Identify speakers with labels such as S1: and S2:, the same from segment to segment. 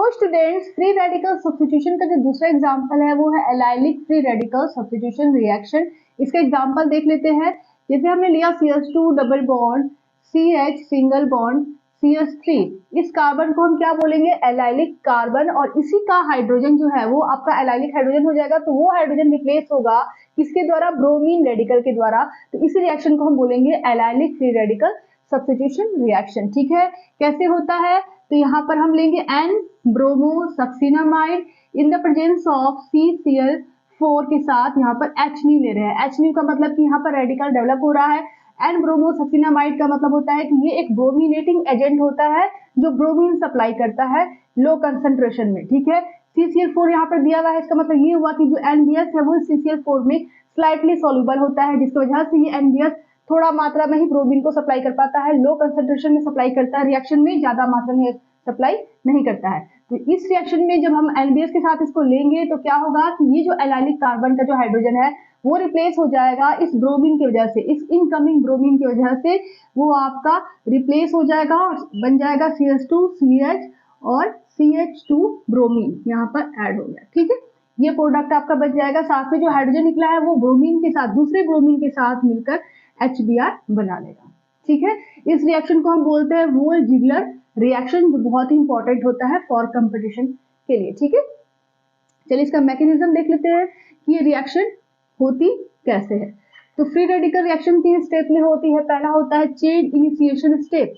S1: तो students, free radical substitution का जो दूसरा एग्जांपल है वो है allylic free radical substitution reaction. इसका एग्जांपल देख लेते हैं। जैसे हमने लिया CH2 double bond CH single bond CH3, इस कार्बन को हम क्या बोलेंगे, एलाइलिक कार्बन, और इसी का हाइड्रोजन जो है वो आपका एलाइलिक हाइड्रोजन हो जाएगा। तो वो हाइड्रोजन रिप्लेस होगा किसके द्वारा, ब्रोमीन रेडिकल के द्वारा। तो इसी रिएक्शन को हम बोलेंगे allylic free radical substitution reaction. ठीक है, कैसे होता है, तो यहाँ पर हम लेंगे N bromo succinimide in the presence of CCl4 के साथ यहाँ पर HNu ले रहे हैं। HNu का मतलब कि यहाँ पर रेडिकल डेवलप हो रहा है। N ब्रोमो सक्सिनामाइड का मतलब होता है कि ये एक ब्रोमिनेटिंग एजेंट होता है जो ब्रोमीन सप्लाई करता है लो कंसंट्रेशन में। ठीक है, CCl4 यहाँ पर दिया हुआ है, इसका मतलब ये हुआ कि जो NBS है वो CCl4 में स्लाइटली सॉल्युबल होता है, जिसकी वजह से ये NBS थोड़ा मात्रा में ही ब्रोमीन को सप्लाई कर पाता है, लो कंसंट्रेशन में सप्लाई करता है, रिएक्शन में ज्यादा मात्रा में सप्लाई नहीं करता है। तो इस रिएक्शन में जब हम NBS के साथ इसको लेंगे तो क्या होगा कि ये जो एलाइलिक कार्बन का जो हाइड्रोजन है वो रिप्लेस हो जाएगा इस ब्रोमीन की वजह से, इस इनकमिंग ब्रोमीन की वजह से वो आपका रिप्लेस हो जाएगा और बन जाएगा CH2CH और CH2 ब्रोमीन यहाँ पर ऐड हो गया। ठीक है, ये प्रोडक्ट आपका बन जाएगा। साथ में जो हाइड्रोजन निकला है वो ब्रोमीन के साथ, दूसरे ब्रोमीन के साथ मिलकर HBr बना लेगा। ठीक है, इस रिएक्शन को हम बोलते हैं वोल जिगलर रिएक्शन, जो बहुत ही इंपॉर्टेंट होता है फॉर कंपटीशन के लिए। ठीक है, चलिए इसका मैकेनिज्म देख लेते हैं कि ये रिएक्शन होती कैसे है। तो फ्री रेडिकल रिएक्शन 3 स्टेप में होती है। पहला होता है chain initiation step,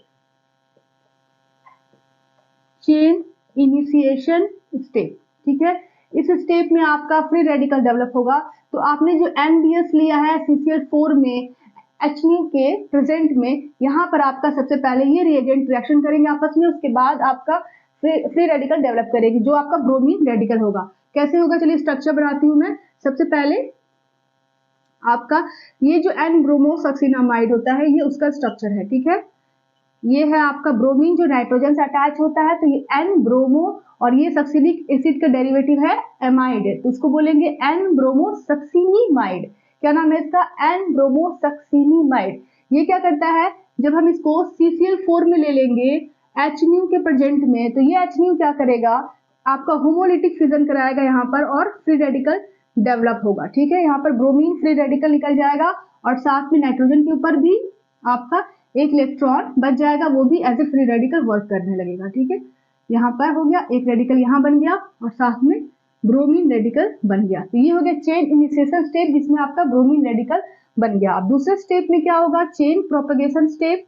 S1: chain initiation step. ठीक है, इस स्टेप में आपका फ्री रेडिकल डेवलप होगा। तो आपने जो NBS लिया है CCl4 में HNu के प्रेजेंट में, यहाँ पर आपका सबसे पहले ये रिएजेंट रिएक्शन करेंगे आपस में, उसके बाद आपका फ्री रेडिकल डेवलप करेगी जो आपका ब्रोमीन रेडिकल होगा। कैसे होगा, चलिए स्ट्रक्चर बनाती हूँ मैं। सबसे पहले आपका ये जो N ब्रोमो सक्सिनामाइड होता है ये उसका स्ट्रक्चर है। ठीक है, ये है आपका ब्रोमीन जो नाइट्रोजन से अटैच होता है, तो ये N ब्रोमो और ये सक्सिनिक एसिड का डेरिवेटिव है एमाइड, तो इसको बोलेंगे N ब्रोमो सक्सिनीमाइड। क्या नाम है इसका, N ब्रोमो सक्सिनीमाइड। ये क्या करता है, जब हम इसको CCl4 में ले लेंगे HNu के प्रेजेंट में, तो ये HNu क्या करेगा, आपका होमोलिटिक फिजन कराएगा यहाँ पर और फ्री रेडिकल डेवलप होगा। ठीक है, यहाँ पर ब्रोमीन फ्री रेडिकल निकल जाएगा और साथ में नाइट्रोजन के ऊपर भी आपका एक इलेक्ट्रॉन बच जाएगा, वो भी as a free radical work करने लगेगा। ठीक है, यहाँ पर हो गया एक रेडिकल, यहाँ बन गया और साथ में ब्रोमीन रेडिकल बन गया। तो ये हो गया चेन इनिशिएशन स्टेप जिसमें आपका ब्रोमीन रेडिकल बन गया। अब दूसरे स्टेप में क्या होगा, chain propagation step,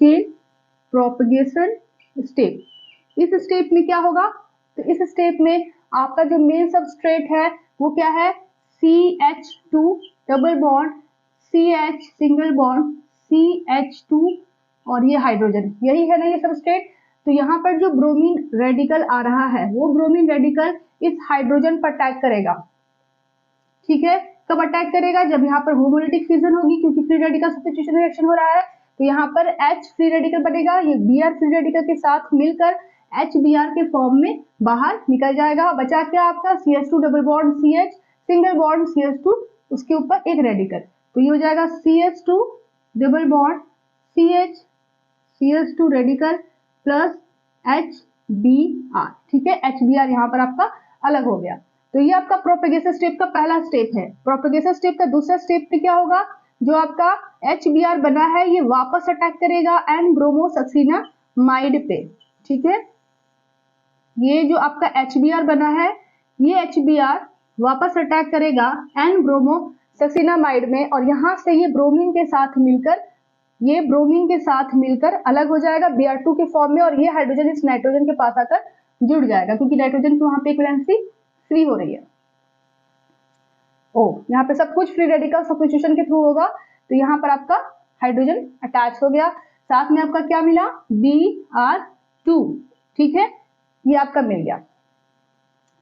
S1: chain propagation step. इस स्टेप में क्या होगा, तो इस स्टेप में आपका जो मेन सबस्ट्रेट है वो क्या है, CH2 double bond CH single bond CH2 और ये हाइड्रोजन, यही है ना ये सबस्ट्रेट। तो यहाँ पर जो ब्रोमीन रेडिकल आ रहा है वो ब्रोमीन रेडिकल इस हाइड्रोजन पर अटैक करेगा। ठीक है, कब अटैक करेगा, जब यहाँ पर होमोलिटिक फिजन होगी, क्योंकि फ्री रेडिकल सब्स्टिट्यूशन रिएक्शन हो रहा है। तो यहाँ पर H फ्री रेडिकल बनेगा, ये Br फ्री रेडिकल के साथ मिलकर HBr के फॉर्म में बाहर निकल जाएगा। बचा क्या आपका CH2 double bond CH single bond CH2, उसके ऊपर एक रेडिकल, तो ये हो जाएगा CH2 double bond CH CH2 radical plus HBr। ठीक है, HBr यहाँ पर आपका अलग हो गया। तो ये आपका प्रोपेगेशन स्टेप का पहला स्टेप है। प्रोपेगेशन स्टेप का दूसरा स्टेप पे क्या होगा, जो आपका HBr बना है ये वापस अटैक करेगा N ब्रोमो सक्सिनामाइड पे। ठीक है, ये जो आपका HBr बना है ये HBr वापस अटैक करेगा N ब्रोमो सक्सिनामाइड में, और यहाँ से ये ब्रोमीन के साथ मिलकर, ये ब्रोमीन के साथ मिलकर अलग हो जाएगा Br2 के फॉर्म में, और ये हाइड्रोजन इस नाइट्रोजन के पास आकर जुड़ जाएगा, क्योंकि नाइट्रोजन की वहां पे वैलेंसी फ्री हो रही है। यहाँ पे सब कुछ फ्री रेडिकल सब्स्टिट्यूशन के थ्रू होगा। तो यहाँ पर आपका हाइड्रोजन अटैच हो गया, साथ में आपका क्या मिला, Br2। ठीक है, ये आपका मिल गया।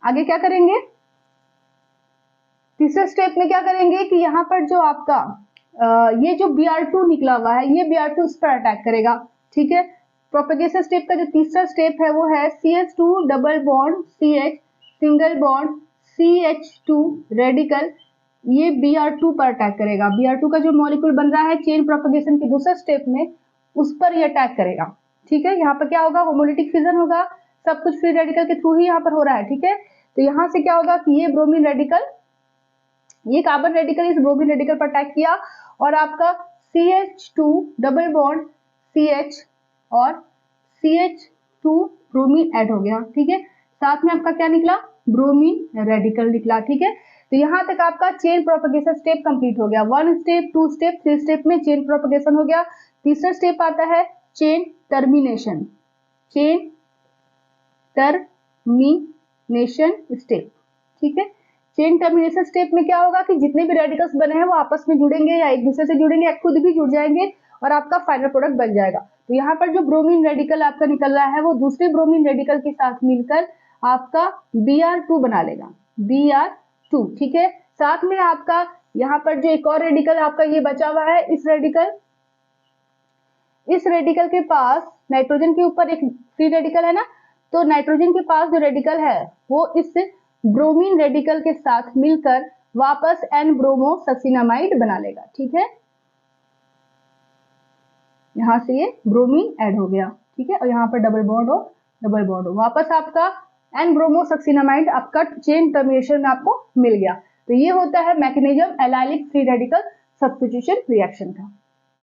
S1: आगे क्या करेंगे, तीसरे स्टेप में क्या करेंगे कि यहाँ पर जो आपका ये जो Br2 निकला हुआ है ये Br2 इस पर अटैक करेगा। ठीक है, प्रोपेगेशन स्टेप का जो तीसरा स्टेप है वो है CH2 double bond CH single bond CH2 radical, ये Br2 पर अटैक करेगा। Br2 का जो मॉलिक्यूल बन रहा है चेन प्रोपेगेशन के दूसरे स्टेप में, उस पर ये अटैक करेगा। ठीक है। यहाँ पर क्या होगा, होमोलिटिक फिजन होगा, सब कुछ फ्री रेडिकल के थ्रू ही यहाँ पर हो रहा है। ठीक है, तो यहाँ से क्या होगा कि ये ब्रोमीन रेडिकल, ये कार्बन रेडिकल इस ब्रोमीन रेडिकल पर अटैक किया और आपका CH2 डबल बॉन्ड CH और CH2 ब्रोमीन ऐड हो गया। ठीक है, साथ में आपका क्या निकला, ब्रोमीन रेडिकल निकला। ठीक है, तो यहाँ तक आपका चेन प्रोपगेशन स्टेप कंप्लीट हो गया। 1 स्टेप, 2 स्टेप, 3 स्टेप में चेन प्रोपगेशन हो गया। तीसरा स्टेप आता है chain termination, chain termination step. ठीक है, चेन टर्मिनेशन स्टेप में क्या होगा कि जितने भी रेडिकल्स बने हैं वो आपस में जुड़ेंगे या एक दूसरे से जुड़ेंगे या खुद भी जुड़ जाएंगे और आपका फाइनल प्रोडक्ट बन जाएगा। तो यहाँ पर जो ब्रोमीन रेडिकल आपका निकल रहा है वो दूसरे ब्रोमीन रेडिकल के साथ मिलकर आपका Br2 बना लेगा, Br2। ठीक है, साथ में आपका यहाँ पर जो एक और रेडिकल आपका ये बचा हुआ है, इस रेडिकल के पास नाइट्रोजन के ऊपर एक फ्री रेडिकल है ना, तो नाइट्रोजन के पास जो रेडिकल है वो इस ब्रोमीन रेडिकल के साथ मिलकर वापस एन ब्रोमो सक्सिनामाइड बना लेगा। ठीक है, यहां से ये ब्रोमीन ऐड हो गया। ठीक है, और यहाँ पर डबल बॉन्ड हो, वापस आपका एन ब्रोमो सक्सिनामाइड आपका चेन टर्मिनेशन में आपको मिल गया। तो ये होता है mechanism allylic free radical substitution reaction का।